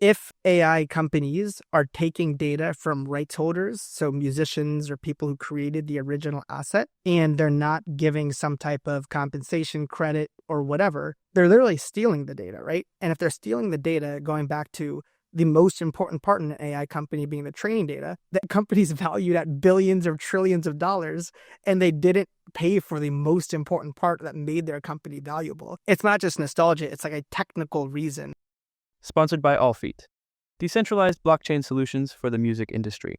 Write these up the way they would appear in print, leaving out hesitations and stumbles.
if AI companies are taking data from rights holders, so musicians or people who created the original asset, and they're not giving some type of compensation credit or whatever, they're literally stealing the data, right? And if they're stealing the data, going back to the most important part in an AI company being the training data, that company's valued at billions or trillions of dollars, and they didn't pay for the most important part that made their company valuable. It's not just nostalgia, it's like a technical reason. Sponsored by Allfeet, decentralized blockchain solutions for the music industry.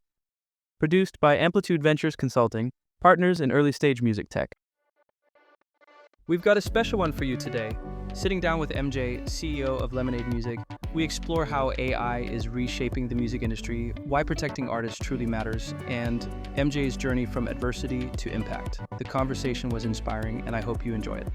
Produced by Amplitude Ventures Consulting, partners in early-stage music tech. We've got a special one for you today. Sitting down with MJ, CEO of Lemonaide Music, we explore how AI is reshaping the music industry, why protecting artists truly matters, and MJ's journey from adversity to impact. The conversation was inspiring, and I hope you enjoy it.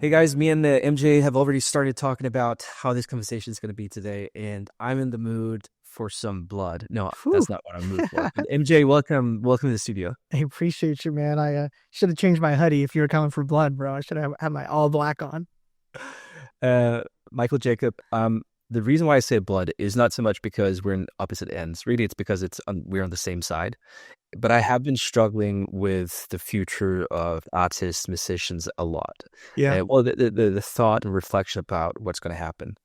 Hey guys, me and MJ have already started talking about how this conversation is going to be today, and I'm in the mood for some blood. No, that's not what I'm in the mood for. But MJ, welcome to the studio. I appreciate you, man. I should have changed my hoodie if you were coming for blood, bro. I should have had my all black on. Michael Jacob, the reason why I say blood is not so much because we're in opposite ends. Really, it's because we're on the same side. But I have been struggling with the future of artists, musicians a lot. Yeah. Well, the thought and reflection about what's going to happen.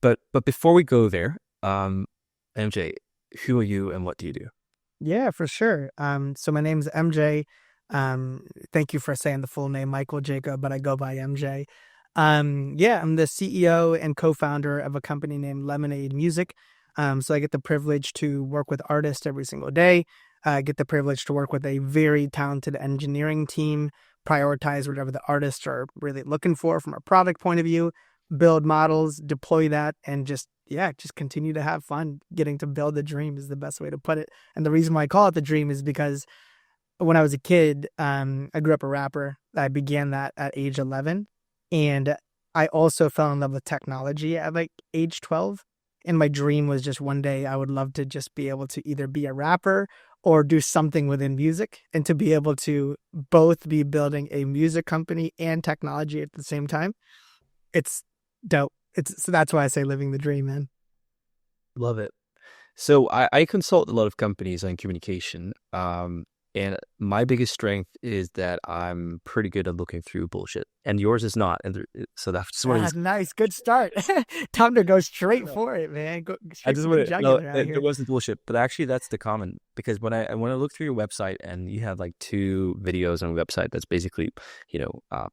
But before we go there, MJ, who are you and what do you do? Yeah, for sure. So my name's MJ. Thank you for saying the full name, Michael Jacob, but I go by MJ. I'm the CEO and co-founder of a company named Lemonaide Music. So I get the privilege to work with artists every single day. I get the privilege to work with a very talented engineering team, prioritize whatever the artists are really looking for from a product point of view, build models, deploy that, and just continue to have fun. Getting to build the dream is the best way to put it. And the reason why I call it the dream is because when I was a kid, I grew up a rapper. I began that at age 11. And I also fell in love with technology at like age 12. And my dream was just one day I would love to just be able to either be a rapper or do something within music, and to be able to both be building a music company and technology at the same time. It's dope. So that's why I say living the dream, man. Love it. So I consult a lot of companies on communication. And my biggest strength is that I'm pretty good at looking through bullshit, and yours is not. And so that's what That's nice. Good start. Time to go straight for it, man. Go straight for the jugular out here. It wasn't bullshit, but actually that's the common, because when I look through your website and you have like 2 videos on your website that's basically,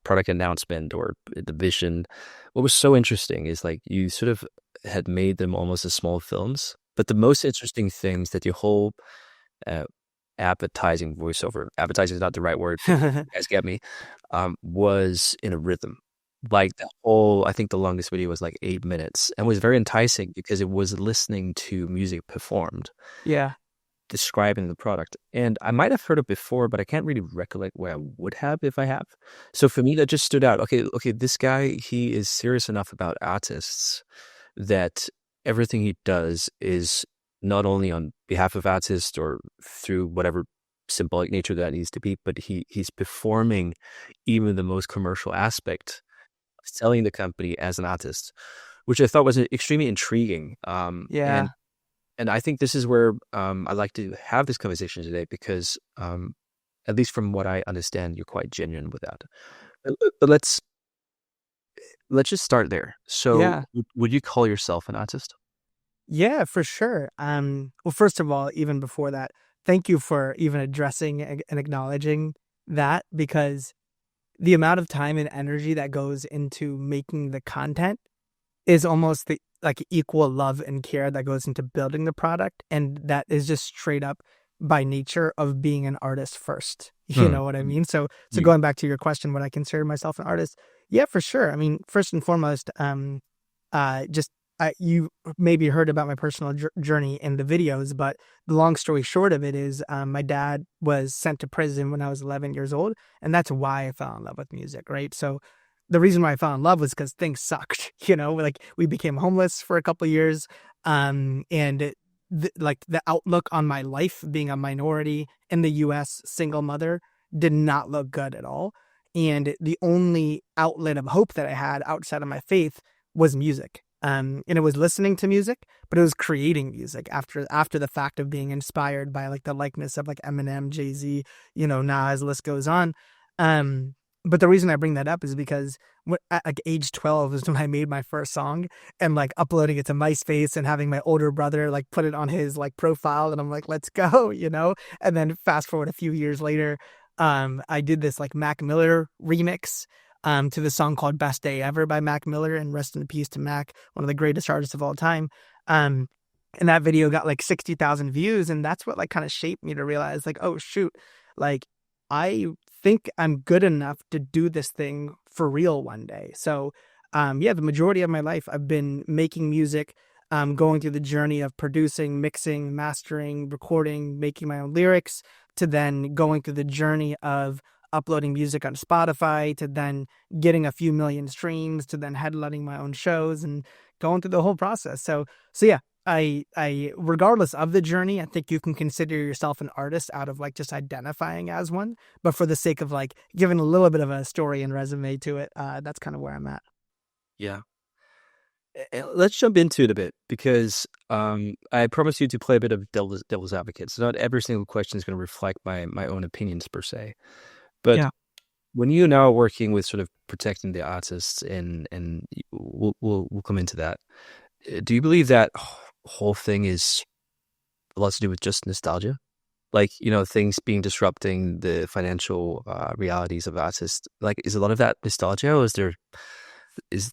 product announcement or the vision. What was so interesting is like you sort of had made them almost as small films, but the most interesting things that your whole advertising voiceover, advertising is not the right word, you guys get me, was in a rhythm. Like I think the longest video was like 8 minutes, and was very enticing because it was listening to music performed. Yeah. Describing the product. And I might have heard it before, but I can't really recollect where I would have if I have. So for me, that just stood out. Okay, this guy, he is serious enough about artists that everything he does is not only on behalf of artists or through whatever symbolic nature that needs to be, but he's performing even the most commercial aspect of selling the company as an artist, which I thought was extremely intriguing. And I think this is where I'd like to have this conversation today, because at least from what I understand, you're quite genuine with that. But let's just start there. So would you call yourself an artist? Yeah, for sure. Well, first of all, even before that, thank you for even addressing and acknowledging that, because the amount of time and energy that goes into making the content is almost the like equal love and care that goes into building the product, and that is just straight up by nature of being an artist first. You know what I mean? So going back to your question, would I consider myself an artist? Yeah, for sure. I mean, first and foremost, you maybe heard about my personal journey in the videos, but the long story short of it is my dad was sent to prison when I was 11 years old, and that's why I fell in love with music, right? So the reason why I fell in love was because things sucked, like we became homeless for a couple of years, and the outlook on my life, being a minority in the U.S., single mother, did not look good at all. And the only outlet of hope that I had outside of my faith was music. And it was listening to music, but it was creating music after the fact of being inspired by like the likeness of like Eminem, Jay-Z, Nas, list goes on. Um, but the reason I bring that up is because at like age 12 is when I made my first song, and like uploading it to MySpace and having my older brother like put it on his like profile, and I'm like, let's go, And then fast forward a few years later, I did this like Mac Miller remix to the song called Best Day Ever by Mac Miller, and rest in peace to Mac, one of the greatest artists of all time. Um, and that video got like 60,000 views. And that's what like kind of shaped me to realize like, oh, shoot, like I think I'm good enough to do this thing for real one day. So, yeah, the majority of my life, I've been making music, going through the journey of producing, mixing, mastering, recording, making my own lyrics, to then going through the journey of uploading music on Spotify, to then getting a few million streams, to then headlining my own shows and going through the whole process. So yeah, I regardless of the journey, I think you can consider yourself an artist out of like just identifying as one. But for the sake of like giving a little bit of a story and resume to it, that's kind of where I'm at. Yeah. Let's jump into it a bit, because I promise you to play a bit of devil's advocate. So not every single question is going to reflect my own opinions per se. But Yeah. when you now are working with sort of protecting the artists, and we'll come into that, do you believe that whole thing is a lot to do with just nostalgia? Like, things being disrupting the financial realities of artists. Like, is a lot of that nostalgia, or is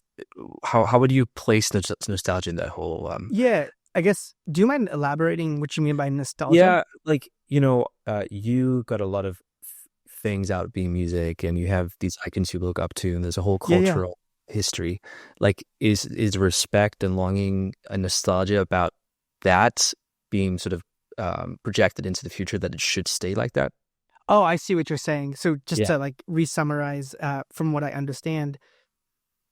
how would you place nostalgia in that whole Yeah. I guess, do you mind elaborating what you mean by nostalgia? Yeah, like, you got a lot of things out being music, and you have these icons you look up to, and there's a whole Yeah, yeah. cultural history. Like, is respect and longing and nostalgia about that being sort of projected into the future, that it should stay like that? Oh, I see what you're saying. So just Yeah. to like re-summarize, from what I understand,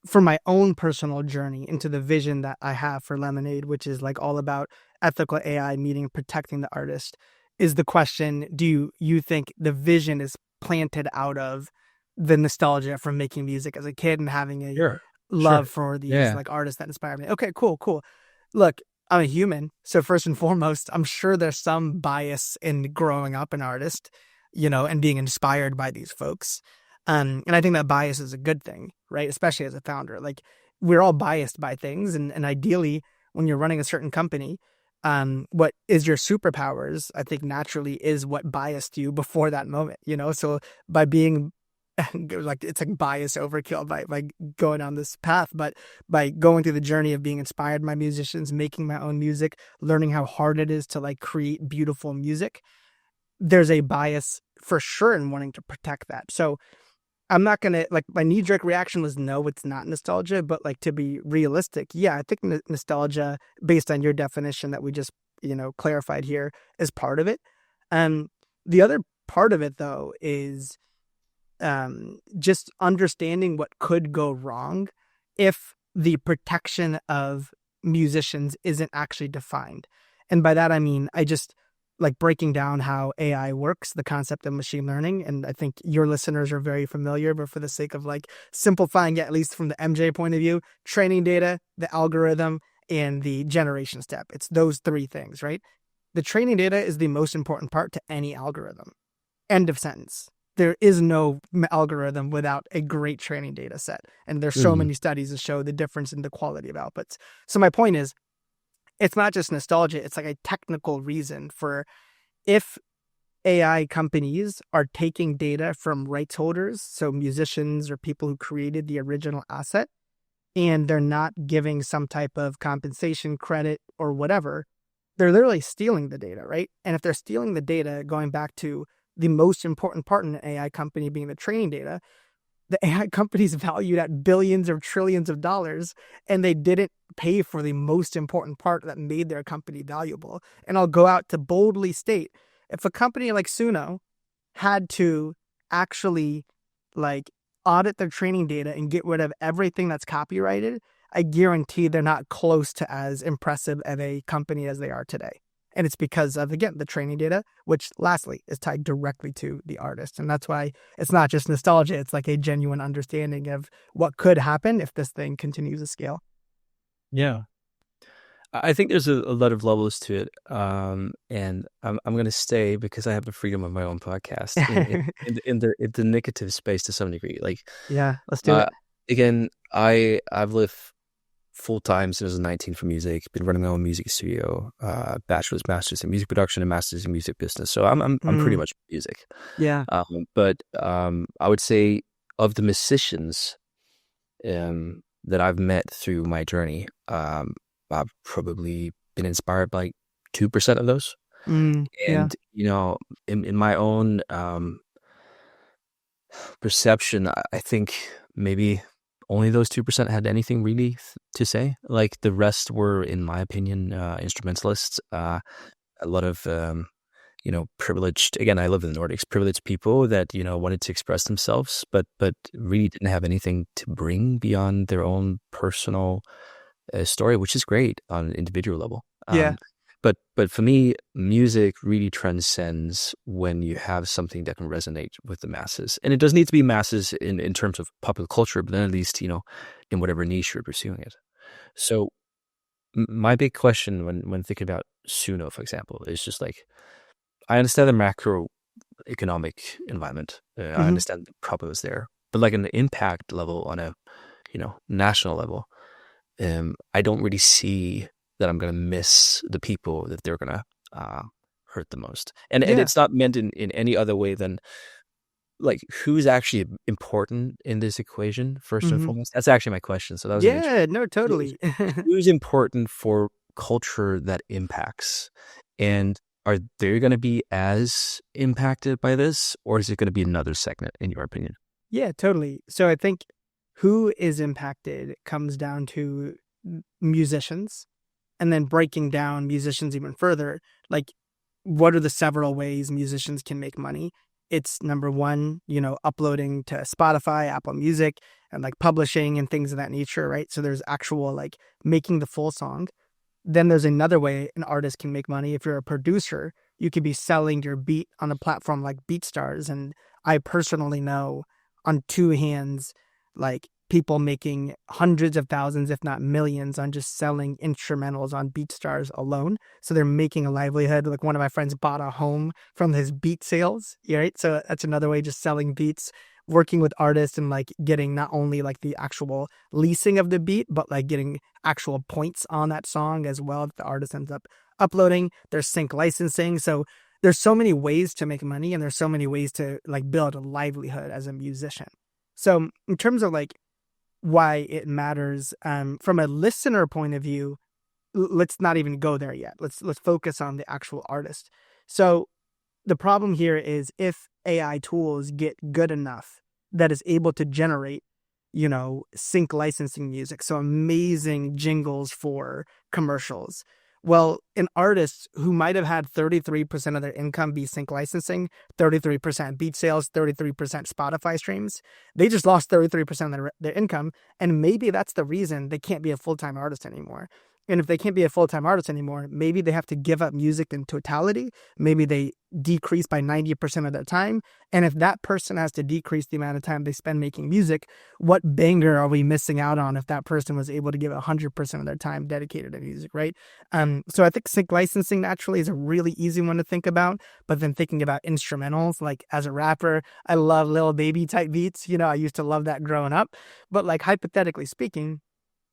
for my own personal journey into the vision that I have for Lemonade, which is like all about ethical AI meeting protecting the artist, is the question, do you think the vision is planted out of the nostalgia from making music as a kid and having a Sure. love Sure. for these Yeah. like artists that inspire me? Okay, cool, cool. Look, I'm a human. So first and foremost, I'm sure there's some bias in growing up an artist, and being inspired by these folks. And I think that bias is a good thing, right? Especially as a founder. Like, we're all biased by things. And ideally, when you're running a certain company, what is your superpowers, I think naturally is what biased you before that moment. So by being like, it's like bias overkill by going on this path, but by going through the journey of being inspired by musicians, making my own music, learning how hard it is to like create beautiful music, there's a bias for sure in wanting to protect that. So I'm not going to like, my knee jerk reaction was no, it's not nostalgia, but like, to be realistic, yeah, I think nostalgia, based on your definition that we just, clarified here, is part of it. The other part of it though is just understanding what could go wrong if the protection of musicians isn't actually defined. And by that, I mean, I just like breaking down how AI works, the concept of machine learning. And I think your listeners are very familiar, but for the sake of like simplifying it, at least from the MJ point of view, training data, the algorithm, and the generation step. It's those three things, right? The training data is the most important part to any algorithm. End of sentence. There is no algorithm without a great training data set. And there's so Mhm. many studies that show the difference in the quality of outputs. So my point is, it's not just nostalgia. It's like a technical reason for, if AI companies are taking data from rights holders, so musicians or people who created the original asset, and they're not giving some type of compensation credit or whatever, they're literally stealing the data, right? And if they're stealing the data, going back to the most important part in an AI company being the training data, the AI company's valued at billions or trillions of dollars, and they didn't pay for the most important part that made their company valuable. And I'll go out to boldly state, if a company like Suno had to actually like audit their training data and get rid of everything that's copyrighted, I guarantee they're not close to as impressive of a company as they are today. And it's because of, again, the training data, which lastly is tied directly to the artist. And that's why it's not just nostalgia. It's like a genuine understanding of what could happen if this thing continues to scale. Yeah. I think there's a lot of levels to it, and I'm gonna stay because I have the freedom of my own podcast in the negative space to some degree. Like, Yeah, let's do uh, it. again, I've lived full time since I was 19 for music. Been running my own music studio, bachelor's, master's in music production, and master's in music business. So I'm pretty Mm, much music. yeah. But I would say of the musicians that I've met through my journey, I've probably been inspired by 2% of those. Yeah. And, in my own perception, I think maybe only those 2% had anything really to say. Like the rest were, in my opinion, instrumentalists. A lot of, privileged, again, I live in the Nordics, privileged people that, wanted to express themselves, but really didn't have anything to bring beyond their own personal story, which is great on an individual level. Yeah. But for me, music really transcends when you have something that can resonate with the masses, and it doesn't need to be masses in terms of popular culture, but then at least in whatever niche you're pursuing it. So my big question when thinking about Suno, for example, is just like I understand the macroeconomic environment. I Hmm. understand the problem is there, but like an impact level on a national level, I don't really see that I'm gonna miss the people that they're gonna hurt the most. And Yeah. it's not meant in any other way than like who's actually important in this equation first and Hmm. foremost. That's actually my question. So that was an interesting. Yeah. No, totally. Who's important for culture that impacts, and are they going to be as impacted by this, or is it going to be another segment, in your opinion? Yeah, totally. So I think who is impacted comes down to musicians, and then breaking down musicians even further. Like, what are the several ways musicians can make money? It's number one, uploading to Spotify, Apple Music, and like publishing and things of that nature, right? So there's actual like making the full song. Then there's another way an artist can make money. If you're a producer, you could be selling your beat on a platform like BeatStars. And I personally know on two hands, like people making hundreds of thousands, if not millions, on just selling instrumentals on BeatStars alone. So they're making a livelihood. Like one of my friends bought a home from his beat sales, right? So that's another way, just selling beats, working with artists and like getting not only like the actual leasing of the beat, but like getting actual points on that song as well that the artist ends up uploading. There's sync licensing. So there's so many ways to make money and there's so many ways to like build a livelihood as a musician. So in terms of like why it matters, from a listener point of view, let's not even go there yet. Let's focus on the actual artist. So the problem here is if AI tools get good enough that is able to generate, sync licensing music, so amazing jingles for commercials. Well, an artist who might have had 33% of their income be sync licensing, 33% beat sales, 33% Spotify streams, they just lost 33% of their income. And maybe that's the reason they can't be a full time artist anymore. And if they can't be a full time artist anymore, maybe they have to give up music in totality. Maybe they decrease by 90% of their time. And if that person has to decrease the amount of time they spend making music, what banger are we missing out on if that person was able to give 100% of their time dedicated to music, right? So I think sync licensing naturally is a really easy one to think about. But then thinking about instrumentals, like as a rapper, I love Lil Baby type beats. I used to love that growing up. But like hypothetically speaking,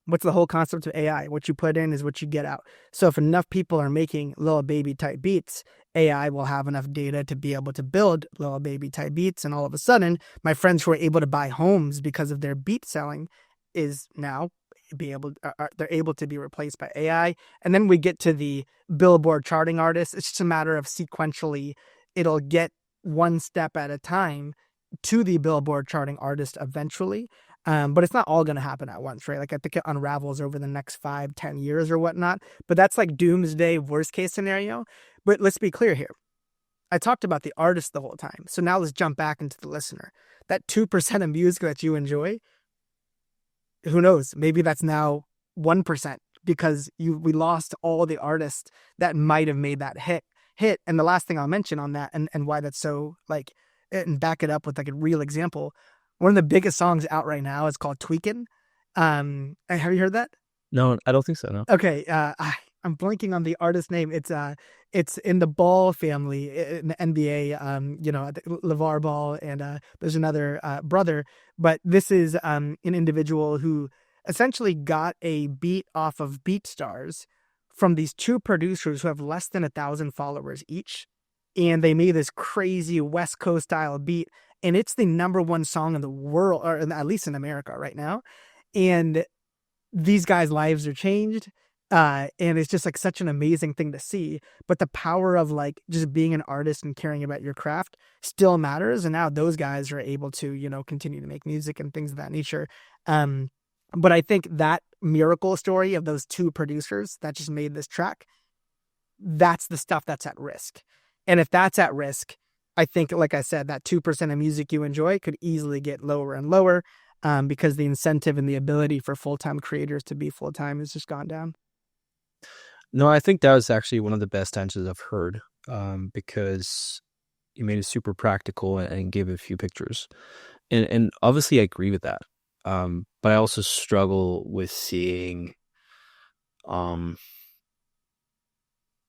what's the whole concept of AI? What you put in is what you get out. So if enough people are making Lil Baby type beats, AI will have enough data to be able to build Lil Baby type beats. And all of a sudden, my friends who are able to buy homes because of their beat selling is now they're able to be replaced by AI. And then we get to the Billboard charting artists. It's just a matter of sequentially, it'll get one step at a time to the Billboard charting artist eventually. But it's not all going to happen at once, right? Like I think it unravels over the next 5-10 years or whatnot. But that's like doomsday worst case scenario. But let's be clear here. I talked about the artist the whole time. So now let's jump back into the listener. That 2% of music that you enjoy, who knows? Maybe that's now 1% because we lost all the artists that might have made that hit. And the last thing I'll mention on that and why that's so like, and back it up with like a real example. One of the biggest songs out right now is called Tweakin'. Have you heard that? No, I don't think so. No. Okay, I'm blanking on the artist name. It's in the Ball family in the NBA. LeVar Ball, and there's another brother. But this is an individual who essentially got a beat off of BeatStars from these two producers who have less than 1,000 followers each, and they made this crazy West Coast style beat, and it's the number one song in the world, or at least in America right now. And these guys' lives are changed. And it's just like such an amazing thing to see. But the power of like just being an artist and caring about your craft still matters. And now those guys are able to, continue to make music and things of that nature. Um, but I think that miracle story of those two producers that just made this track, that's the stuff that's at risk. And if that's at risk, I think, like I said, that 2% of music you enjoy could easily get lower and lower, because the incentive and the ability for full-time creators to be full-time has just gone down. No, I think that was actually one of the best answers I've heard, because you made it super practical and gave a few pictures. And obviously I agree with that. But I also struggle with seeing um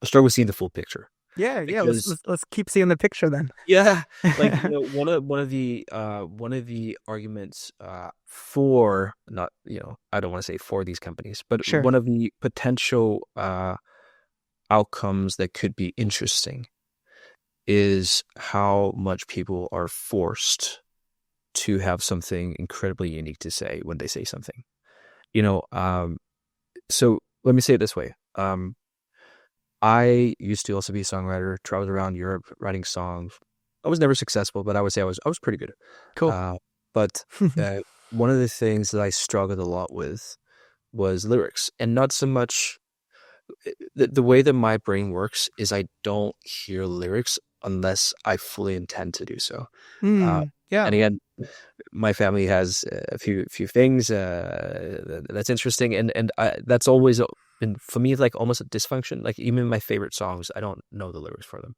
the full picture. Yeah. Let's Because let's, let's keep seeing the picture then. yeah, like one of the arguments for, not, I don't want to say for these companies, but Sure. one of the potential outcomes that could be interesting is how much people are forced to have something incredibly unique to say when they say something. You know, so let me say it this way. I used to also be a songwriter, traveled around Europe writing songs. I was never successful, but I would say I was pretty good. Cool. Uh, but one of the things that I struggled a lot with was lyrics, and not so much the way that my brain works is I don't hear lyrics unless I fully intend to do so. Yeah. And again, my family has a few things that's interesting, and that's always been for me like almost a dysfunction. Like even my favorite songs, I don't know the lyrics for them.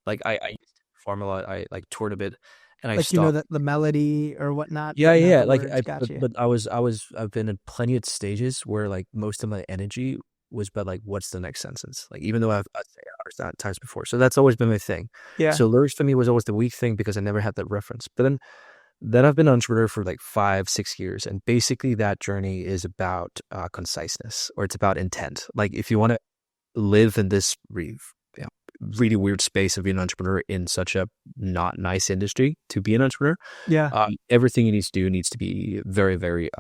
Like I used to perform a lot. I like toured a bit, and I Like, stopped. the melody or whatnot, Yeah, but not yeah. the Like words. Gotcha. but I've been in plenty of stages where like most of my energy was about like what's the next sentence. Like even though I've said it hours times before, so that's always been my thing. Yeah. So lyrics for me was always the weak thing because I never had that reference. But then I've been an entrepreneur for like 5-6 years, and basically that journey is about conciseness, or it's about intent. Like if you want to live in this really weird space of being an entrepreneur in such a not nice industry to be an entrepreneur, Yeah. everything you need to do needs to be very, very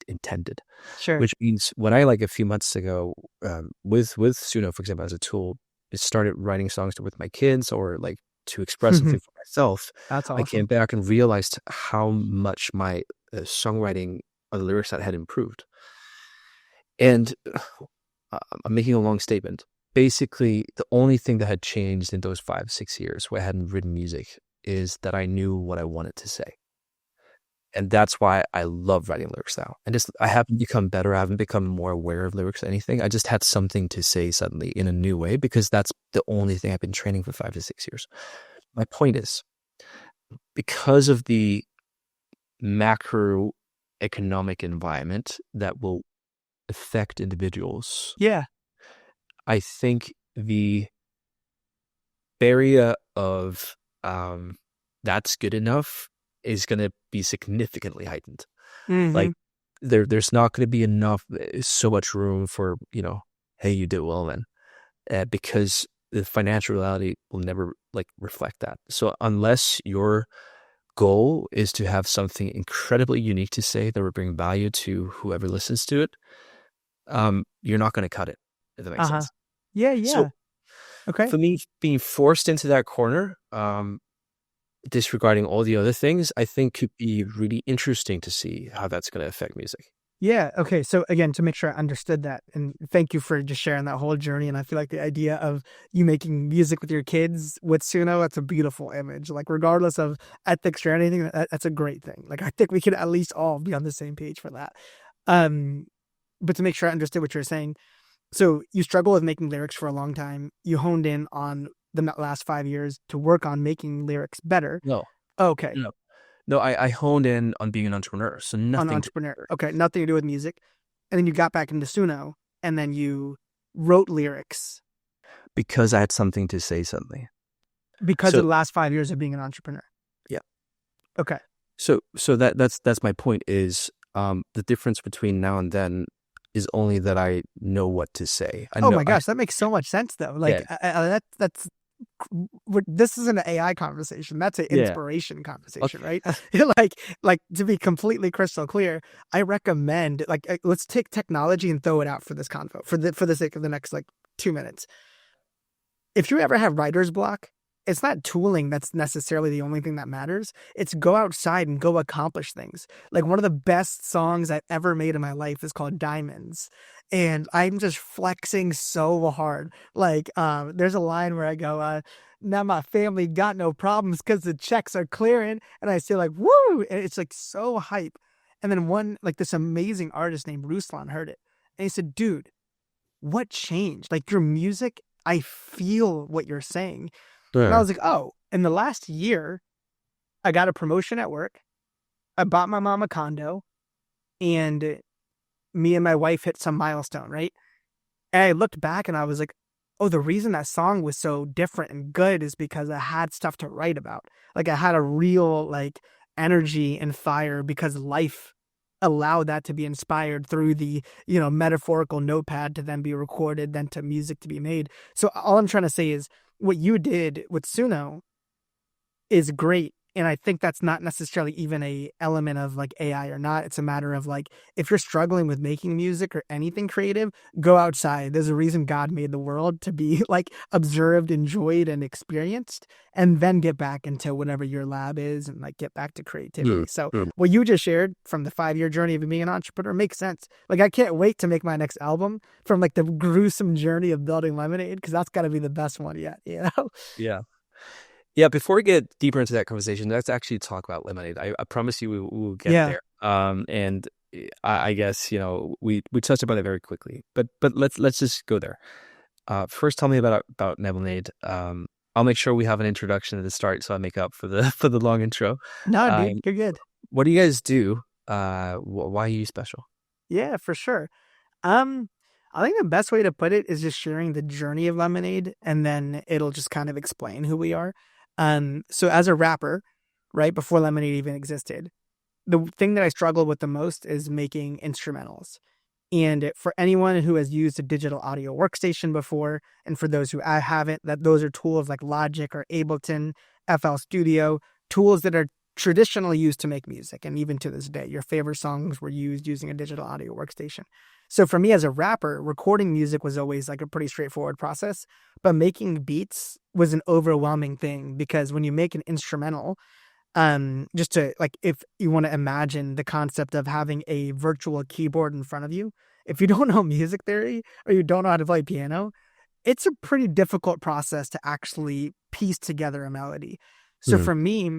intended. Sure. Which means when I like a few months ago, with Suno, for example, as a tool, I started writing songs with my kids or like to express something for myself. That's I came awesome. back and realized how much my songwriting or the lyrics that had improved. And I'm making a long statement. Basically, the only thing that had changed in those 5-6 years where I hadn't written music is that I knew what I wanted to say. And that's why I love writing lyrics now. And just I haven't become better. I haven't become more aware of lyrics or anything. I just had something to say suddenly in a new way because that's the only thing I've been training for 5 to 6 years. My point is, because of the macroeconomic environment that will affect individuals, Yeah. I think the barrier of that's good enough is going to be significantly heightened. Mm-hmm. Like there's not going to be so much room for, hey, you did well then, because the financial reality will never like reflect that. So unless your goal is to have something incredibly unique to say that will bring value to whoever listens to it, you're not going to cut it, if that makes Uh-huh. sense. Yeah, So yeah. Okay. for me, being forced into that corner, disregarding all the other things, I think could be really interesting to see how that's going to affect music. Yeah. Okay. So again, to make sure I understood that, and thank you for just sharing that whole journey. And I feel like the idea of you making music with your kids with Suno, that's a beautiful image. Like regardless of ethics or anything, that's a great thing. Like I think we could at least all be on the same page for that. Um, but to make sure I understood what you're saying, so you struggle with making lyrics for a long time. You honed in on the last 5 years to work on making lyrics better. No, Okay. no, no. I honed in on being an entrepreneur, so An nothing to entrepreneur. lyrics. Okay. Nothing to do with music. and then you got back into Suno, and then you wrote lyrics Because I had something to say suddenly. because So of the last 5 years of being an entrepreneur. yeah. Okay. So that's my point is the difference between now and then is only that I know what to say. I Oh know my gosh, that makes so much sense though. yeah. Like that's this isn't an AI conversation. That's an Yeah. inspiration conversation, Okay. right? like to be completely crystal clear, I recommend let's take technology and throw it out for this convo for the sake of the next like 2 minutes. If you ever have writer's block, it's not tooling that's necessarily the only thing that matters. It's go outside and go accomplish things. Like one of the best songs I've ever made in my life is called Diamonds. And I'm just flexing so hard. Like, there's a line where I go, now my family got no problems because the checks are clearing. And I say like, woo! And it's like so hype. And then like this amazing artist named Ruslan heard it. And he said, dude, what changed? Like your music, I feel what you're saying. And I Yeah. was like, oh, in the last year, I got a promotion at work. I bought my mom a condo, and me and my wife hit some milestone, right? And I looked back and I was like, oh, the reason that song was so different and good is because I had stuff to write about. Like I had a real like energy and fire because life allowed that to be inspired through the, metaphorical notepad to then be recorded, then to music to be made. So all I'm trying to say is what you did with Suno is great. And I think that's not necessarily even a element of like AI or not. It's a matter of like, if you're struggling with making music or anything creative, go outside. There's a reason God made the world to be like observed, enjoyed, and experienced, and then get back into whatever your lab is and like get back to creativity. So what you just shared from the 5-year journey of being an entrepreneur makes sense. Like I can't wait to make my next album from like the gruesome journey of building Lemonade, because that's got to be the best one yet, Yeah. Yeah, before we get deeper into that conversation, let's actually talk about Lemonade. I promise you we will get Yeah. there. And I guess, we touched about it very quickly, but let's just go there. First tell me about Lemonade. I'll make sure we have an introduction at the start so I make up for the for the long intro. No, dude, Um, you're good. what do you guys do? Why are you special? Yeah, for sure. Um, I think the best way to put it is just sharing the journey of Lemonade, and then it'll just kind of explain who we are. So as a rapper, right before Lemonade even existed, the thing that I struggled with the most is making instrumentals. And for anyone who has used a digital audio workstation before, and for those who haven't, that those are tools like Logic or Ableton, FL Studio, tools that are traditionally used to make music. And even to this day, your favorite songs were used using a digital audio workstation. So for me as a rapper, recording music was always like a pretty straightforward process, but making beats was an overwhelming thing, because when you make an instrumental, just to like, if you want to imagine the concept of having a virtual keyboard in front of you, if you don't know music theory or you don't know how to play piano, it's a pretty difficult process to actually piece together a melody. So Hmm. for me,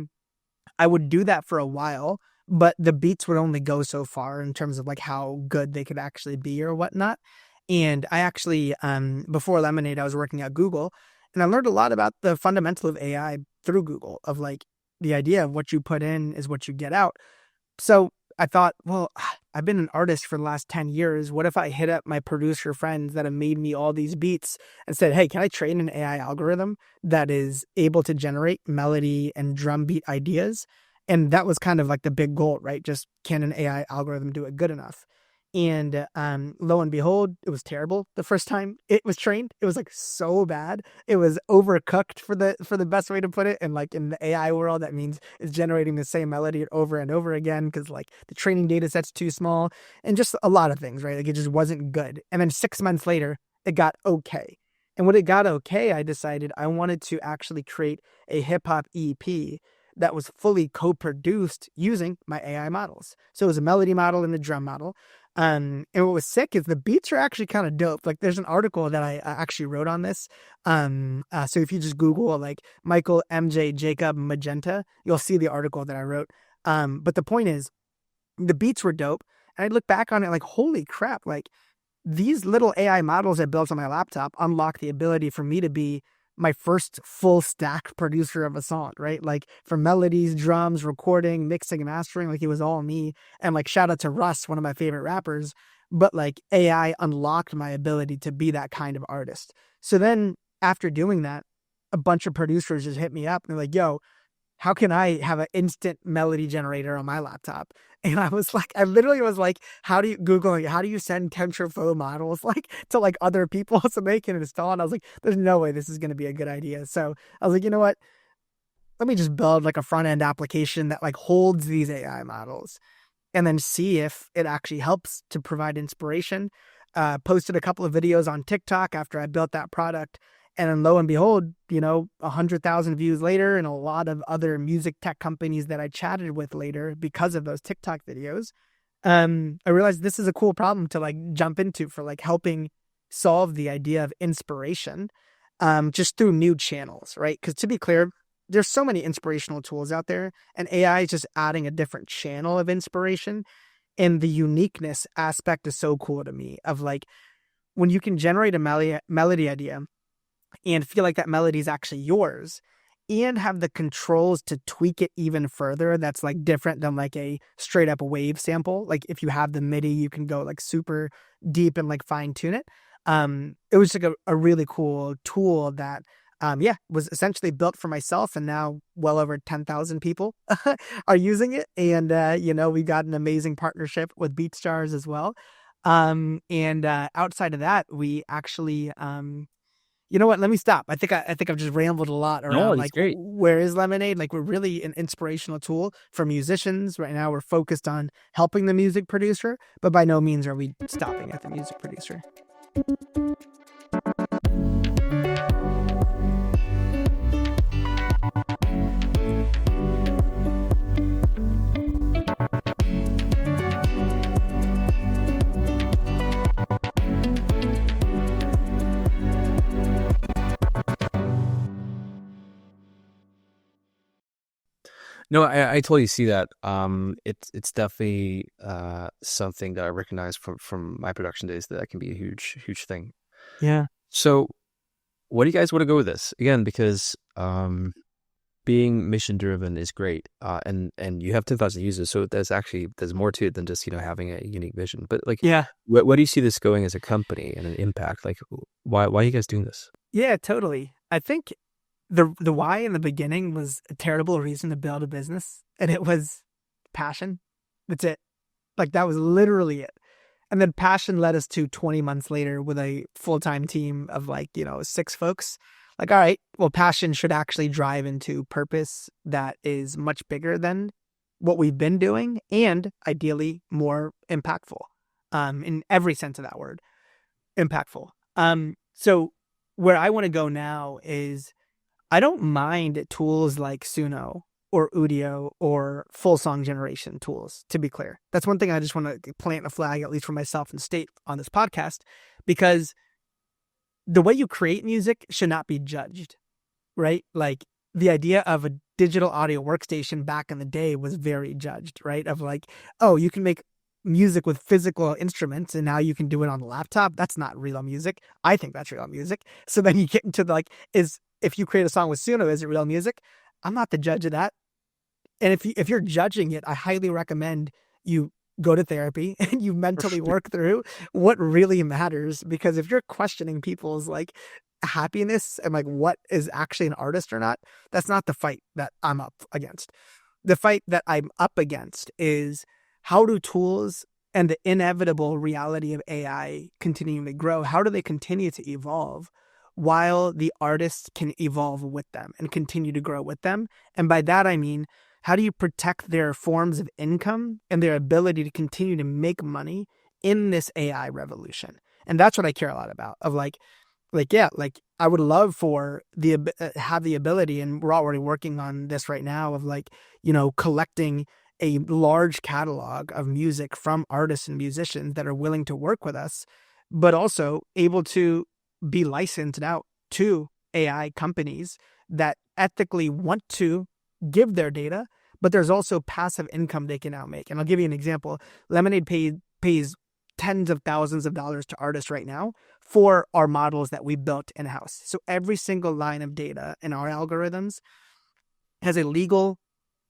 I would do that for a while, but the beats would only go so far in terms of like how good they could actually be or whatnot. And I actually, before Lemonade, I was working at Google, and I learned a lot about the fundamental of AI through Google, of like the idea of what you put in is what you get out. So I thought, well, I've been an artist for the last 10 years. What if I hit up my producer friends that have made me all these beats and said, hey, can I train an AI algorithm that is able to generate melody and drum beat ideas? And that was kind of like the big goal, right? Just, can an AI algorithm do it good enough? And lo and behold, it was terrible the first time it was trained. It was like so bad. It was overcooked, for the best way to put it. And like in the AI world, that means it's generating the same melody over and over again because like the training data set's too small, and just a lot of things, right? Like it just wasn't good. And then 6 months later, it got okay. And when it got okay, I decided I wanted to actually create a hip hop EP that was fully co-produced using my AI models. So it was a melody model and a drum model. And what was sick is the beats are actually kind of dope. Like there's an article that I actually wrote on this. So if you just Google like Michael, MJ, Jacob, Magenta, you'll see the article that I wrote. But the point is, the beats were dope. And I look back on it like, holy crap, like these little AI models I built on my laptop unlock the ability for me to be my first full stack producer of a song, right? Like for melodies, drums, recording, mixing, and mastering, like it was all me. And like shout out to Russ, one of my favorite rappers. but like AI unlocked my ability to be that kind of artist. So then after doing that, a bunch of producers just hit me up and they're like, yo, how can I have an instant melody generator on my laptop? And I was like, I literally was like, how do you Googling, how do you send TensorFlow models like to like other people so they can install? And I was like, there's no way this is going to be a good idea. So I was like, you know what? Let me just build like a front end application that like holds these AI models and then see if it actually helps to provide inspiration. Posted a couple of videos on TikTok after I built that product. And then lo and behold, 100,000 views later, and a lot of other music tech companies that I chatted with later because of those TikTok videos, I realized this is a cool problem to like jump into for like helping solve the idea of inspiration, just through new channels, right? Because to be clear, there's so many inspirational tools out there, and AI is just adding a different channel of inspiration. And the uniqueness aspect is so cool to me of like when you can generate a melody idea and feel like that melody is actually yours and have the controls to tweak it even further. That's like different than like a straight up wave sample. Like if you have the MIDI, you can go like super deep and like fine tune it. It was like a really cool tool that, was essentially built for myself, and now well over 10,000 people are using it. And, we got an amazing partnership with BeatStars as well. And outside of that, we actually, you know what? Let me stop. I think I've just rambled a lot No, around it's like great. where is Lemonade? Like we're really an inspirational tool for musicians. Right now we're focused on helping the music producer, but by no means are we stopping at the music producer. No, I totally see that. It's definitely something that I recognize from my production days that can be a huge thing. Yeah. So, what do you guys want to go with this again? Because being mission driven is great, and you have 10,000 users, so there's more to it than just having a unique vision. But like, Yeah. where do you see this going as a company and an impact? Like, why are you guys doing this? Yeah, totally. I think the why in the beginning was a terrible reason to build a business, and it was passion. That's it. Like that was literally it. And then passion led us to 20 months later with a full-time team of like, 6 folks. Like, all right, well, passion should actually drive into purpose that is much bigger than what we've been doing and ideally more impactful, in every sense of that word, impactful. So where I want to go now is I don't mind tools like Suno or Udio or full song generation tools, to be clear. That's one thing I just want to plant a flag, at least for myself, and state on this podcast, because the way you create music should not be judged, right? Like the idea of a digital audio workstation back in the day was very judged, right? Of like, oh, you can make music with physical instruments and now you can do it on a laptop. That's not real music. I think that's real music. So then you get into the, like, if you create a song with Suno, is it real music? I'm not the judge of that. And if you're judging it, I highly recommend you go to therapy and you mentally work through what really matters. Because if you're questioning people's like happiness and like what is actually an artist or not, that's not the fight that I'm up against. The fight that I'm up against is how do tools and the inevitable reality of AI continuing to grow, how do they continue to evolve while the artists can evolve with them and continue to grow with them? And by that, I mean, how do you protect their forms of income and their ability to continue to make money in this AI revolution? And that's what I care a lot about, of like I would love for have the ability, and we're already working on this right now, of like, collecting a large catalog of music from artists and musicians that are willing to work with us, but also able to be licensed out to AI companies that ethically want to give their data, but there's also passive income they can now make. And I'll give you an example. Lemonade pays tens of thousands of dollars to artists right now for our models that we built in-house. So every single line of data in our algorithms has a legal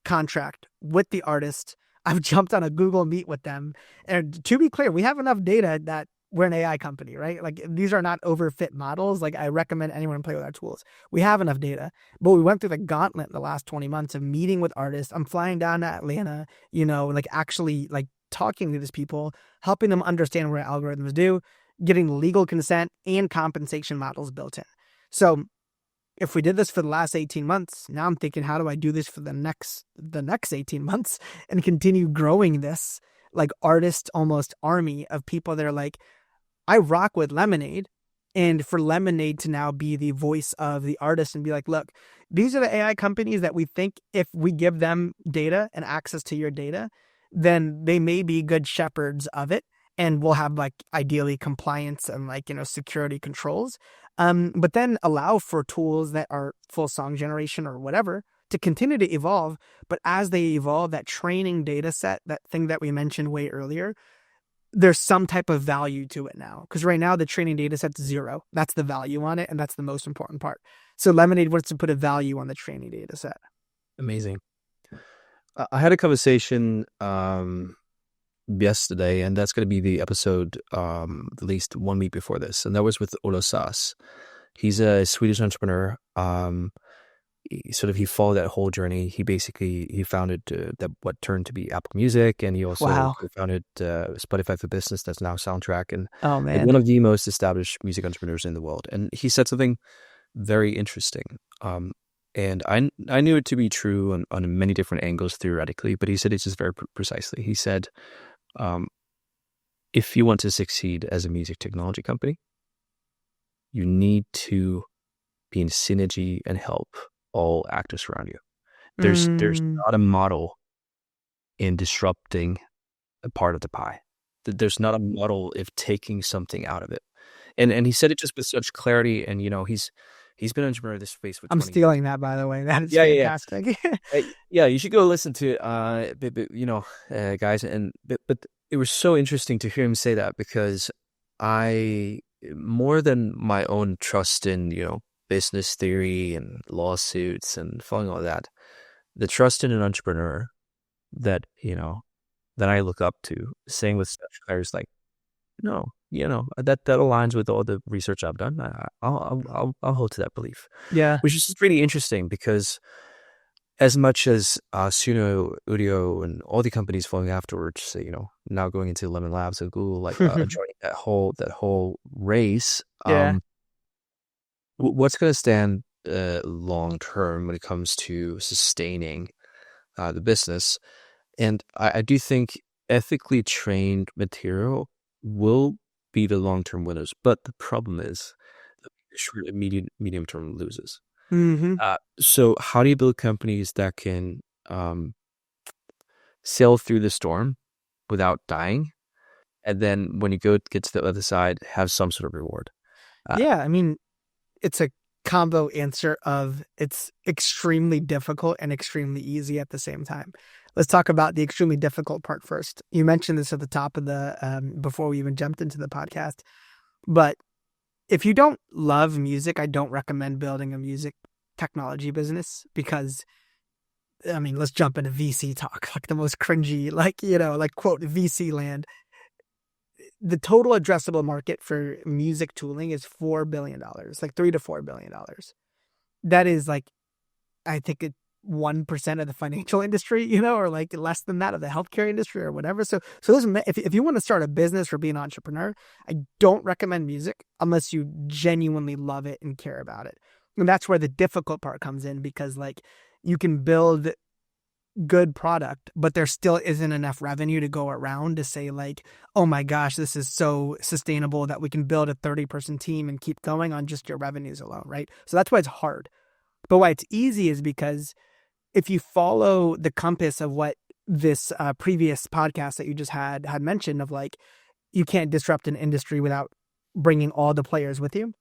contract with the artist I've jumped on a Google Meet with them. And to be clear, we have enough data that we're an AI company, right? Like these are not overfit models. Like I recommend anyone play with our tools. We have enough data, but we went through the gauntlet the last 20 months of meeting with artists. I'm flying down to Atlanta, like actually like talking to these people, helping them understand what algorithms do, getting legal consent and compensation models built in. So if we did this for the last 18 months, now I'm thinking, how do I do this for the next 18 months and continue growing this like artist almost army of people that are like, I rock with Lemonaide. And for Lemonaide to now be the voice of the artist and be like, look, these are the AI companies that we think if we give them data and access to your data, then they may be good shepherds of it. And we'll have like ideally compliance and like, security controls. But then allow for tools that are full song generation or whatever to continue to evolve. But as they evolve, that training data set, that thing that we mentioned way earlier, there's some type of value to it now. Because right now the training data set's 0. That's the value on it. And that's the most important part. So Lemonaide wants to put a value on the training data set. Amazing. I had a conversation yesterday, and that's going to be the episode at least 1 week before this, and that was with Olo Sass. He's a Swedish entrepreneur. He followed that whole journey. He founded that what turned to be Apple Music, and he also founded Spotify for Business, that's now Soundtrack, and oh man, one of the most established music entrepreneurs in the world. And he said something very interesting. And I knew it to be true on many different angles theoretically, but he said it just very precisely. He said, if you want to succeed as a music technology company, you need to be in synergy and help all actors around you. There's not a model in disrupting a part of the pie. There's not a model of taking something out of it. And he said it just with such clarity. And he's been an entrepreneur in this space for 20 I'm stealing that, by the way. That is fantastic. Yeah, you should go listen to it, guys. But it was so interesting to hear him say that, because more than my own trust in, business theory and lawsuits and following all that, the trust in an entrepreneur that I look up to, saying with such clarity is like, no, that aligns with all the research I've done. I'll hold to that belief. Yeah, which is really interesting, because as much as Suno, Udio, and all the companies following afterwards, now going into Lemon Labs and Google, like joining that whole race. Yeah. What's going to stand long term when it comes to sustaining the business? And I do think ethically trained material will be the long-term winners, but the problem is the short and medium term loses. So how do you build companies that can sail through the storm without dying, and then when you get to the other side, have some sort of reward? Yeah, I mean, it's a combo answer of it's extremely difficult and extremely easy at the same time. Let's talk about the extremely difficult part first. You mentioned this at the top of the before we even jumped into the podcast, but if you don't love music, I don't recommend building a music technology business, because I mean, let's jump into VC talk, like the most cringy, like quote VC land. The total addressable market for music tooling is $4 billion, like $3 to $4 billion. That is like, I think 1% of the financial industry, or like less than that of the healthcare industry or whatever. So listen, if you want to start a business or be an entrepreneur, I don't recommend music unless you genuinely love it and care about it. And that's where the difficult part comes in, because like you can build good product, but there still isn't enough revenue to go around to say like, oh my gosh, this is so sustainable that we can build a 30-person team and keep going on just your revenues alone, right? So that's why it's hard. But why it's easy is because if you follow the compass of what this previous podcast that you just had mentioned, of like, you can't disrupt an industry without bringing all the players with you.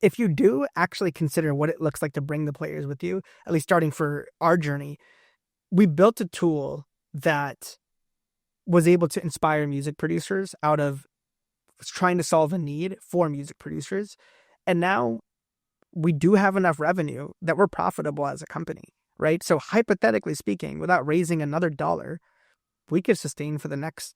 If you do actually consider what it looks like to bring the players with you, at least starting for our journey, we built a tool that was able to inspire music producers out of trying to solve a need for music producers. And now we do have enough revenue that we're profitable as a company, right? So hypothetically speaking, without raising another dollar, we could sustain for the next,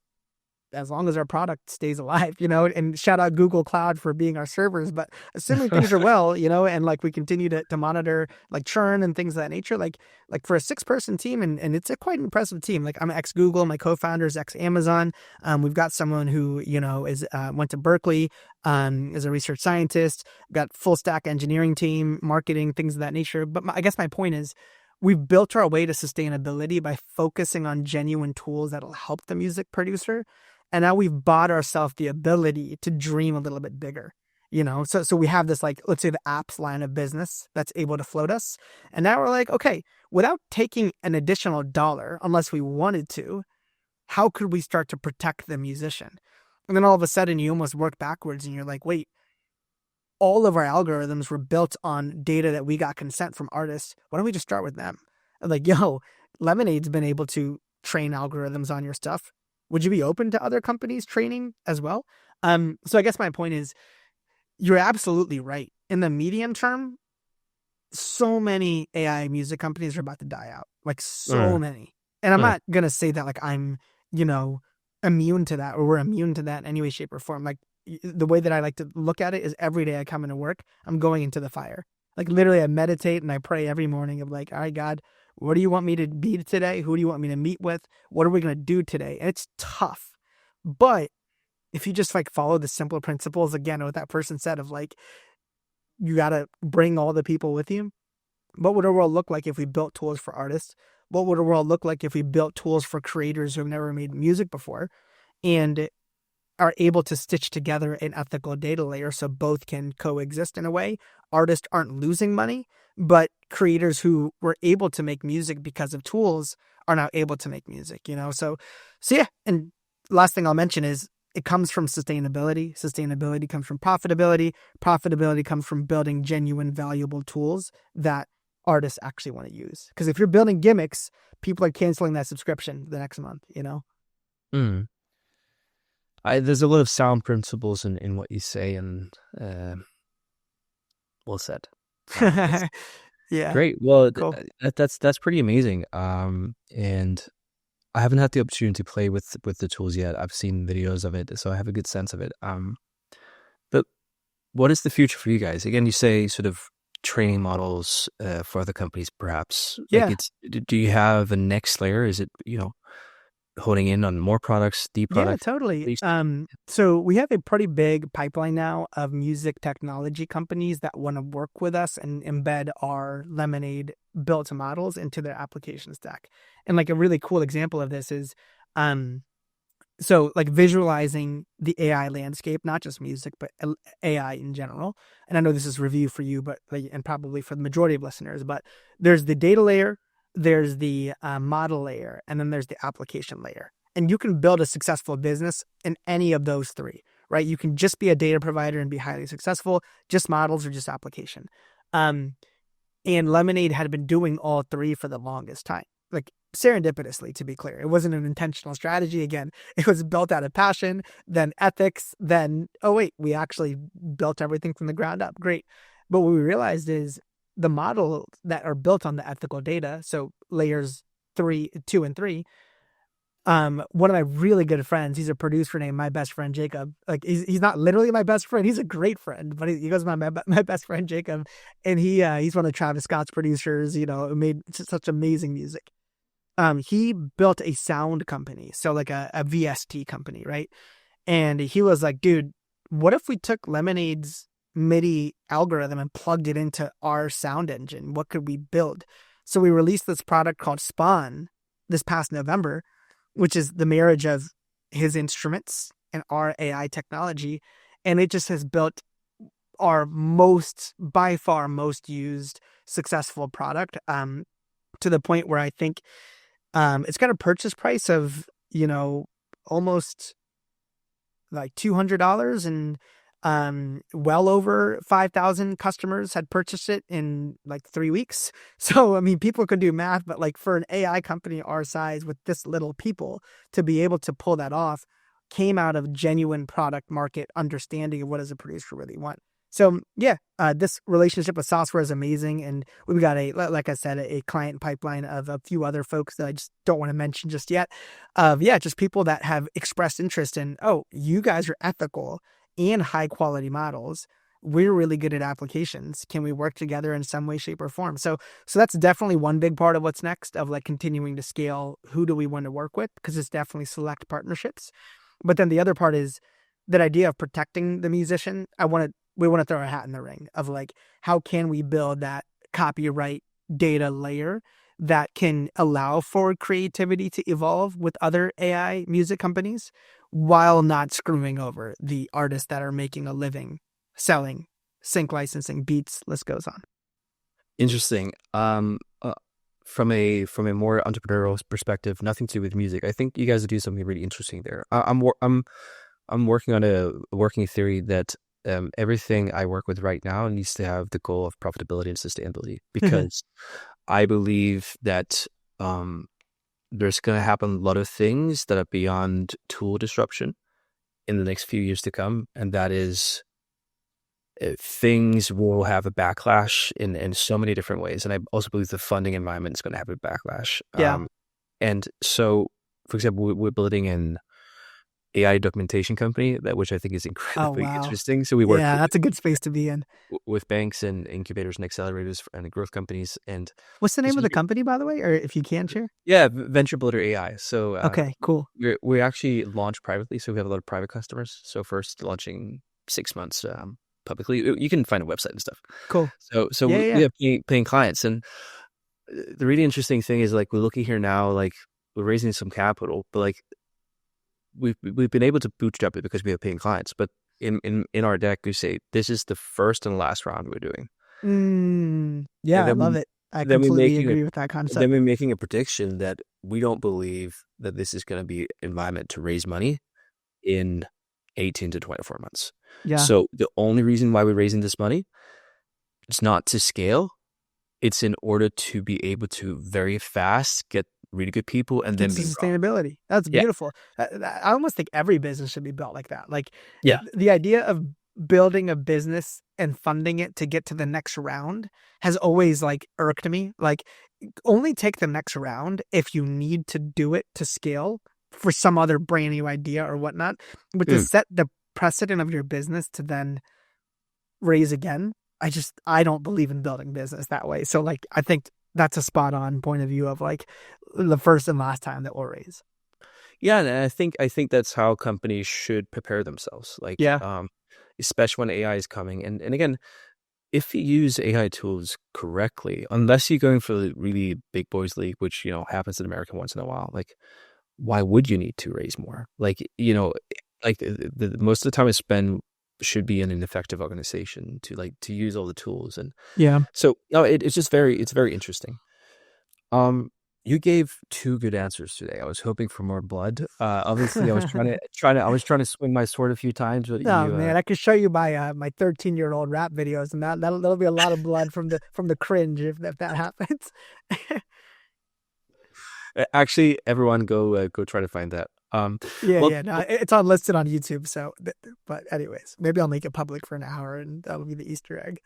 as long as our product stays alive, and shout out Google Cloud for being our servers. But assuming things are well, and like we continue to monitor like churn and things of that nature, like for a 6-person team, and it's a quite impressive team. Like I'm ex Google, my co-founder is ex Amazon. We've got someone who, is went to Berkeley, is a research scientist, got full stack engineering team, marketing, things of that nature. But I guess my point is, we've built our way to sustainability by focusing on genuine tools that'll help the music producer. And now we've bought ourselves the ability to dream a little bit bigger, So we have this, like, let's say the apps line of business that's able to float us. And now we're like, okay, without taking an additional dollar, unless we wanted to, how could we start to protect the musician? And then all of a sudden you almost work backwards and you're like, wait, all of our algorithms were built on data that we got consent from artists. Why don't we just start with them? Like, Lemonade's been able to train algorithms on your stuff. Would you be open to other companies training as well? So I guess my point is, you're absolutely right. In the medium term, so many AI music companies are about to die out. Like so many. And I'm not going to say that like I'm, immune to that, or we're immune to that in any way, shape, or form. Like the way that I like to look at it is every day I come into work, I'm going into the fire. Like literally I meditate and I pray every morning of like, all right, God, what do you want me to be today? Who do you want me to meet with? What are we going to do today? And it's tough. But if you just like follow the simple principles, again, what that person said of like, you got to bring all the people with you. What would our world look like if we built tools for artists? What would our world look like if we built tools for creators who have never made music before and are able to stitch together an ethical data layer so both can coexist in a way? Artists aren't losing money, but creators who were able to make music because of tools are now able to make music, So yeah. And last thing I'll mention is it comes from sustainability. Sustainability comes from profitability. Profitability comes from building genuine, valuable tools that artists actually want to use. Because if you're building gimmicks, people are canceling that subscription the next month, Mm. There's a lot of sound principles in what you say, and well said. Yeah. Great. Well, Cool. that's pretty amazing. And I haven't had the opportunity to play with the tools yet. I've seen videos of it, so I have a good sense of it. But what is the future for you guys? Again, you say sort of training models for other companies, perhaps. Like, Yeah. do you have a next layer? Is it honing in on more products, the Yeah, product? totally. So we have a pretty big pipeline now of music technology companies that want to work with us and embed our Lemonade built models into their application stack. And like a really cool example of this is, so like visualizing the AI landscape, not just music, but AI in general. And I know this is review for you, but and probably for the majority of listeners, but there's the data layer, there's the model layer, and then there's the application layer. And you can build a successful business in any of those three, right? You can just be a data provider and be highly successful, just models or just application. And Lemonade had been doing all three for the longest time, like serendipitously, to be clear. It wasn't an intentional strategy. Again, it was built out of passion, then ethics, then, oh wait, we actually built everything from the ground up. Great. But what we realized is the models that are built on the ethical data, so layers 2 and 3, one of my really good friends, he's a producer named my best friend Jacob. Like he's not literally my best friend, he's a great friend, but he goes by my best friend Jacob, and he's one of Travis Scott's producers, who made such amazing music. He built a sound company, so like a VST company, right? And he was like, dude, what if we took Lemonade's MIDI algorithm and plugged it into our sound engine? What could we build? So we released this product called Spawn this past November, which is the marriage of his instruments and our AI technology. And it just has built our by far most used successful product, to the point where I think it's got a purchase price of, almost like $200, and well over 5,000 customers had purchased it in like 3 weeks. So, I mean, people could do math, but like for an AI company our size with this little people to be able to pull that off came out of genuine product market understanding of what does a producer really want. So yeah, this relationship with software is amazing, and we've got like I said, a client pipeline of a few other folks that I just don't want to mention just yet. Of yeah, just people that have expressed interest in. Oh, you guys are ethical and high quality models. We're really good at applications. Can we work together in some way, shape, or form? So that's definitely one big part of what's next. Of like continuing to scale. Who do we want to work with? Because it's definitely select partnerships. But then the other part is that idea of protecting the musician. We want to throw our hat in the ring of like, how can we build that copyright data layer that can allow for creativity to evolve with other AI music companies while not screwing over the artists that are making a living selling sync licensing beats, list goes on. Interesting. From a more entrepreneurial perspective, nothing to do with music. I think you guys do something really interesting there. I'm working on a working theory that everything I work with right now needs to have the goal of profitability and sustainability, because I believe that there's going to happen a lot of things that are beyond tool disruption in the next few years to come, and that is things will have a backlash in so many different ways. And I also believe the funding environment is going to have a backlash. Yeah. And so, for example, we're building an AI documentation company, which I think is Oh, incredibly wow. interesting. So we work Yeah, that's a good space to be in. with banks and incubators and accelerators and growth companies. And What's the this name of is, the company, by the way, or if you can share? yeah, Venture Builder AI. So Okay, cool. we actually launch privately. So we have a lot of private customers. So first launching 6 months publicly. You can find a website and stuff. Cool. So Yeah, we yeah. have paying clients. And the really interesting thing is, like, we're looking here now, like, we're raising some capital, but like we've been able to bootstrap it because we have paying clients. But in our deck, we say this is the first and last round we're doing, Yeah, and I love it. I then we're completely making agree with that then concept. we're making a prediction that we don't believe that this is going to be environment to raise money in 18 to 24 months. Yeah. So the only reason why we're raising this money, it's not to scale. It's in order to be able to very fast get really good people and Get then to be wrong. sustainability. That's Yeah. beautiful. I almost think every business should be built like that. Like Yeah. the idea of building a business and funding it to get to the next round has always like irked me. Like only take the next round if you need to do it to scale for some other brand new idea or whatnot. But to Mm. set the precedent of your business to then raise again, I don't believe in building business that way. So like I think that's a spot on point of view of like the first and last time that we'll raise. Yeah, and I think that's how companies should prepare themselves. Like, Yeah. especially when AI is coming. And again, if you use AI tools correctly, unless you're going for the really big boys league, which, happens in America once in a while, like, why would you need to raise more? Like, like the most of the time I spend should be in an effective organization to use all the tools. And Yeah. so, it's very interesting. You gave two good answers today. I was hoping for more blood. Obviously, I was I was trying to swing my sword a few times, but Oh you, man, I could show you my 13-year-old rap videos, and that'll be a lot of blood from the cringe if that happens. actually, everyone go try to find that. Yeah, Well, yeah, no, it's on listed on YouTube. So, but anyways, maybe I'll make it public for an hour, and that'll be the Easter egg.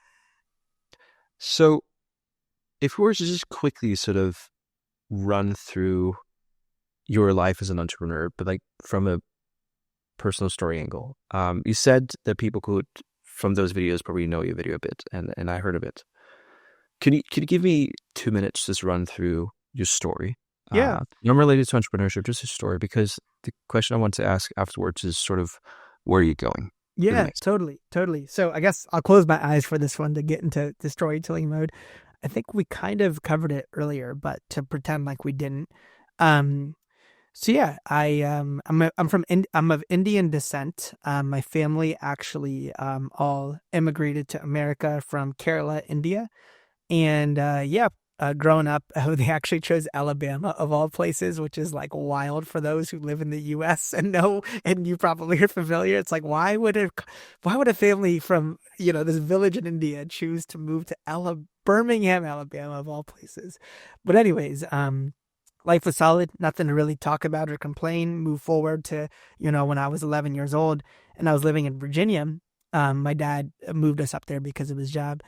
so if we were to just quickly sort of run through your life as an entrepreneur, but like from a personal story angle, you said that people could, from those videos, probably know your video a bit, and I heard of it. Can you give me 2 minutes to just run through your story? Yeah, Not related to entrepreneurship, just a story, because the question I want to ask afterwards is sort of, where are you going for the yeah, next? totally, totally. So I guess I'll close my eyes for this one to get into the storytelling mode. I think we kind of covered it earlier, but to pretend like we didn't. Um, So yeah, I'm of Indian descent. My family actually all immigrated to America from Kerala, India, and yeah, growing up, they actually chose Alabama of all places, which is like wild for those who live in the U.S. and know, and you probably are familiar. It's like why would a family from this village in India choose to move to Birmingham, Alabama of all places? But anyways, life was solid, nothing to really talk about or complain. Move forward to, when I was 11 years old and I was living in Virginia. My dad moved us up there because of his job.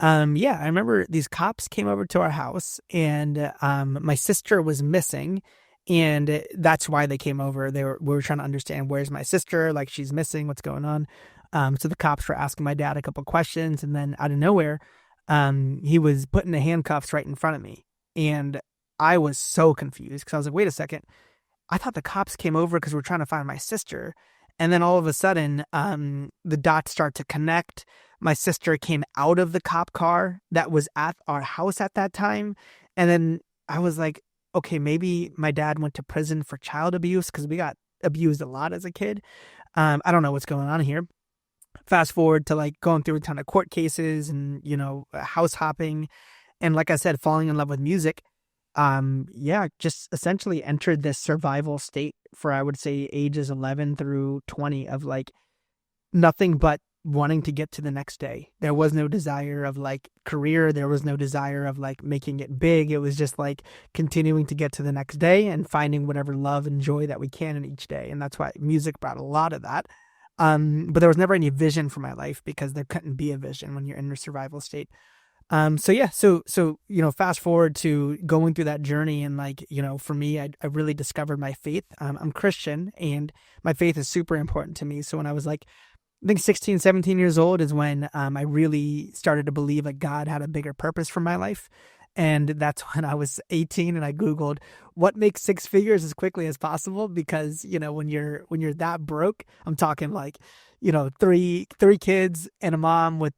Yeah, I remember these cops came over to our house, and my sister was missing, and that's why they came over. We were trying to understand, where's my sister? Like, she's missing. What's going on? So the cops were asking my dad a couple questions, and then out of nowhere, he was putting the handcuffs right in front of me, and I was so confused because I was like, wait a second. I thought the cops came over because we're trying to find my sister. And then all of a sudden, the dots start to connect. My sister came out of the cop car that was at our house at that time. And then I was like, okay, maybe my dad went to prison for child abuse because we got abused a lot as a kid. I don't know what's going on here. Fast forward to like going through a ton of court cases and, house hopping. And like I said, falling in love with music. Yeah, just essentially entered this survival state for, I would say, ages 11 through 20 of like nothing but wanting to get to the next day. There was no desire of like career. There was no desire of like making it big. It was just like continuing to get to the next day and finding whatever love and joy that we can in each day. And that's why music brought a lot of that. But there was never any vision for my life because there couldn't be a vision when you're in a survival state. So fast forward to going through that journey, and like, for me, I really discovered my faith. I'm Christian, and my faith is super important to me. So when I was like, I think 16, 17 years old is when I really started to believe like God had a bigger purpose for my life. And that's when I was 18 and I Googled what makes six figures as quickly as possible. Because, when you're that broke, I'm talking like, three kids and a mom with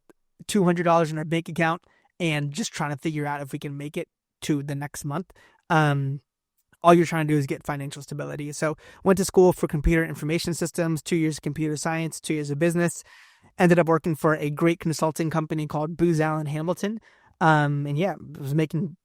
$200 in her bank account, and just trying to figure out if we can make it to the next month. All you're trying to do is get financial stability. So went to school for computer information systems, 2 years of computer science, 2 years of business, ended up working for a great consulting company called Booz Allen Hamilton. And yeah, was making,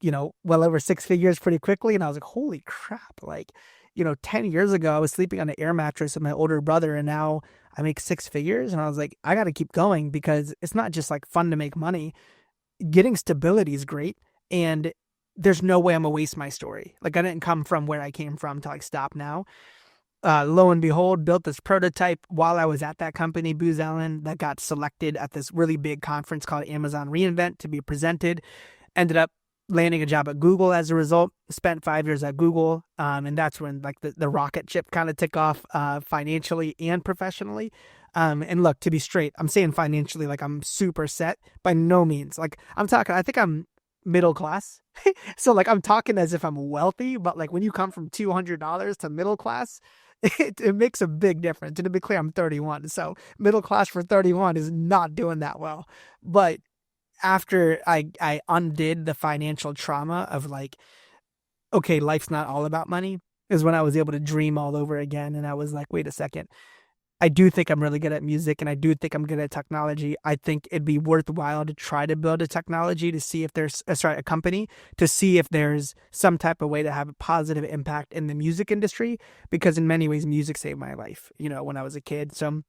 well over six figures pretty quickly. And I was like, holy crap. Like, 10 years ago, I was sleeping on an air mattress with my older brother, and now I make six figures. And I was like, I got to keep going, because it's not just like fun to make money. Getting stability is great, and there's no way I'm gonna waste my story. Like, I didn't come from where I came from to like stop now. Lo and behold, built this prototype while I was at that company, Booz Allen, that got selected at this really big conference called Amazon reInvent to be presented. Ended up landing a job at Google as a result. Spent 5 years at Google, and that's when like the rocket ship kind of took off, financially and professionally. And look, to be straight, I'm saying financially, like I'm super set. By no means. Like I think I'm middle class. So like I'm talking as if I'm wealthy, but like when you come from $200 to middle class, it makes a big difference. And to be clear, I'm 31. So middle class for 31 is not doing that well. But after I undid the financial trauma of like, okay, life's not all about money, is when I was able to dream all over again. And I was like, wait a second. I do think I'm really good at music, and I do think I'm good at technology. I think it'd be worthwhile to try to build a technology to see if there's, a company to see if there's some type of way to have a positive impact in the music industry, because in many ways, music saved my life, when I was a kid. So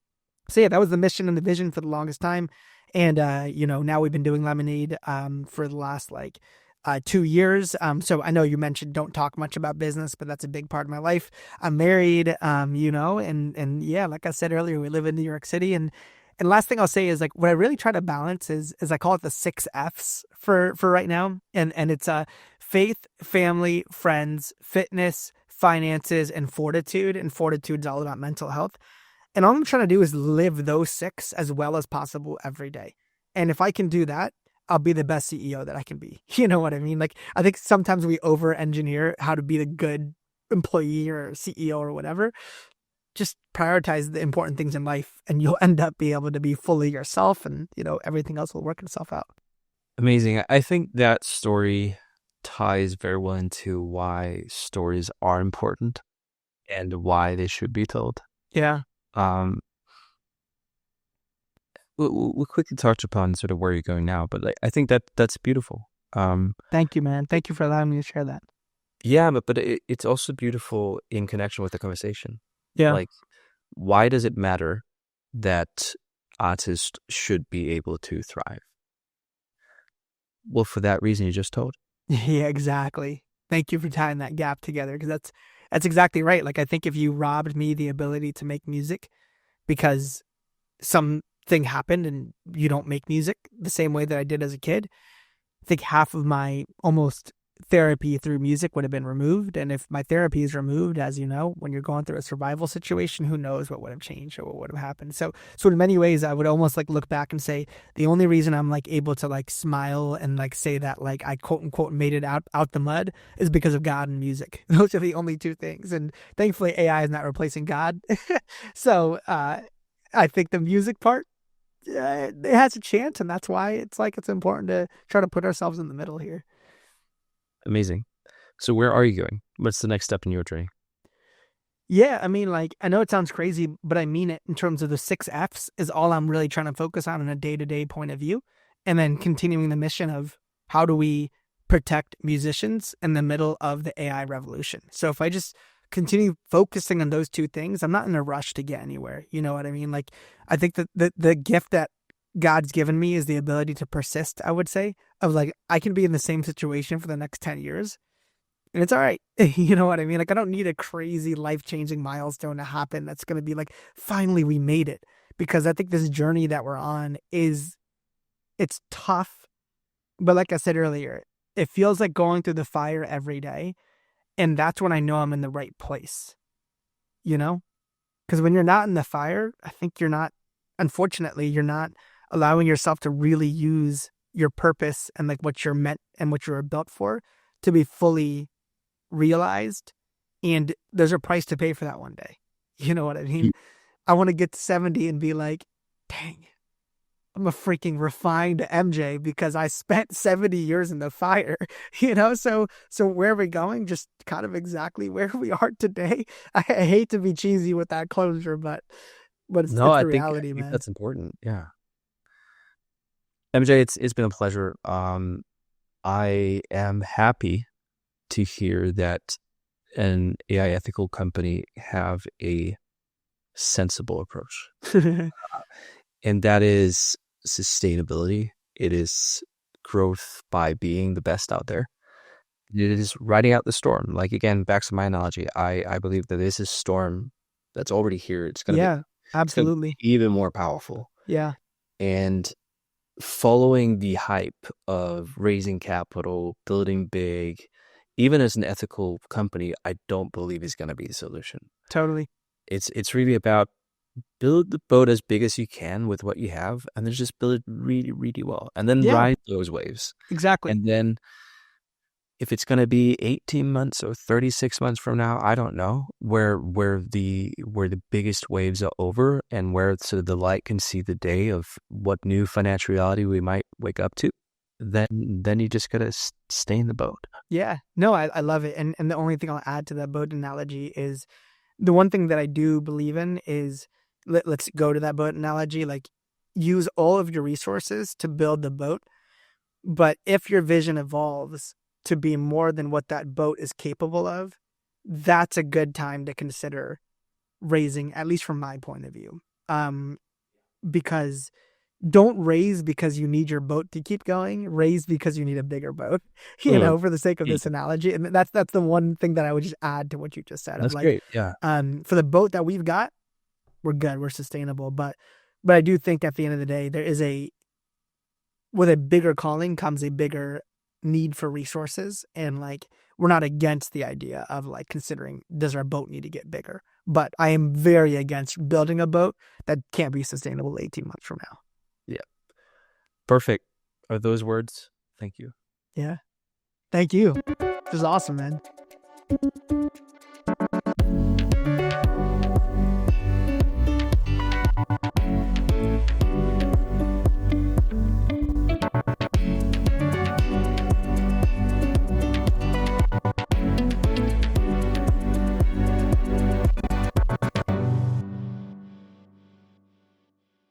yeah, that was the mission and the vision for the longest time. And, now we've been doing Lemonade, for the last 2 years. So I know you mentioned don't talk much about business, but that's a big part of my life. I'm married, and yeah, like I said earlier, we live in New York City. And last thing I'll say is like, what I really try to balance is I call it the 6 F's for right now. And it's faith, family, friends, fitness, finances, and fortitude. And fortitude is all about mental health. And all I'm trying to do is live those six as well as possible every day. And if I can do that, I'll be the best CEO that I can be. You know what I mean? Like, I think sometimes we over engineer how to be the good employee or CEO or whatever. Just prioritize the important things in life, and you'll end up being able to be fully yourself, and, everything else will work itself out. Amazing. I think that story ties very well into why stories are important and why they should be told. Yeah. Um, we'll quickly touch upon sort of where you're going now, but I think that's beautiful. Thank you, man. Thank you for allowing me to share that. Yeah, but it's also beautiful in connection with the conversation. Yeah. Like, why does it matter that artists should be able to thrive? Well, for that reason you just told. Yeah, exactly. Thank you for tying that gap together, because that's exactly right. Like, I think if you robbed me the ability to make music because some thing happened and you don't make music the same way that I did as a kid, I think half of my almost therapy through music would have been removed. And if my therapy is removed, as you know, when you're going through a survival situation, who knows what would have changed or what would have happened. So in many ways, I would almost like look back and say the only reason I'm like able to like smile and like say that like I quote unquote made it out the mud is because of God and music. Those are the only two things. And thankfully, AI is not replacing God. So I think the music part, it has a chance, and that's why it's like it's important to try to put ourselves in the middle here. Amazing. So where are you going? What's the next step in your journey? Yeah, I mean, like, I know it sounds crazy, but I mean it in terms of the 6 F's is all I'm really trying to focus on in a day-to-day point of view. And then continuing the mission of how do we protect musicians in the middle of the AI revolution. So if I just continue focusing on those two things, I'm not in a rush to get anywhere. You know what I mean? Like, I think that the gift that God's given me is the ability to persist, I would say, of like, I can be in the same situation for the next 10 years and it's all right. You know what I mean? Like, I don't need a crazy life changing milestone to happen that's going to be like, finally, we made it. Because I think this journey that we're on it's tough. But like I said earlier, it feels like going through the fire every day. And that's when I know I'm in the right place, you know? Because when you're not in the fire, I think unfortunately, you're not allowing yourself to really use your purpose and like what you're meant and what you're built for to be fully realized. And there's a price to pay for that one day. You know what I mean? I want to get to 70 and be like, dang, I'm a freaking refined MJ because I spent 70 years in the fire, you know? So where are we going? Just kind of exactly where we are today. I hate to be cheesy with that closure, but No, it's I the think reality, man. that's important. Yeah. MJ, it's been a pleasure. I am happy to hear that an AI ethical company have a sensible approach. And that is sustainability. It is growth by being the best out there. It is riding out the storm. Like, again, back to my analogy, I believe that this is storm that's already here. Yeah, It's gonna be absolutely. even more powerful. Yeah, And following the hype of raising capital, building big, even as an ethical company, I don't believe is going to be the solution. totally. It's really about build the boat as big as you can with what you have, and then just build it really, really well, and then Yeah, ride those waves. exactly. And then if it's going to be 18 months or 36 months from now, I don't know, where the biggest waves are over and where so the light can see the day of what new financial reality we might wake up to, then you just got to stay in the boat. Yeah. No, I love it. And the only thing I'll add to that boat analogy is the one thing that I do believe in is let's go to that boat analogy. Like, use all of your resources to build the boat. But if your vision evolves to be more than what that boat is capable of, that's a good time to consider raising, at least from my point of view. Because don't raise because you need your boat to keep going. Raise because you need a bigger boat, Mm, for the sake of mm, this analogy. And that's the one thing that I would just add to what you just said of that's like, great. Yeah. for the boat that we've got, we're good. We're sustainable. But I do think at the end of the day, with a bigger calling comes a bigger need for resources. And like, we're not against the idea of like considering, does our boat need to get bigger? But I am very against building a boat that can't be sustainable 18 months from now. Yeah. Perfect. Are those words? Thank you. Yeah. Thank you. This is awesome, man.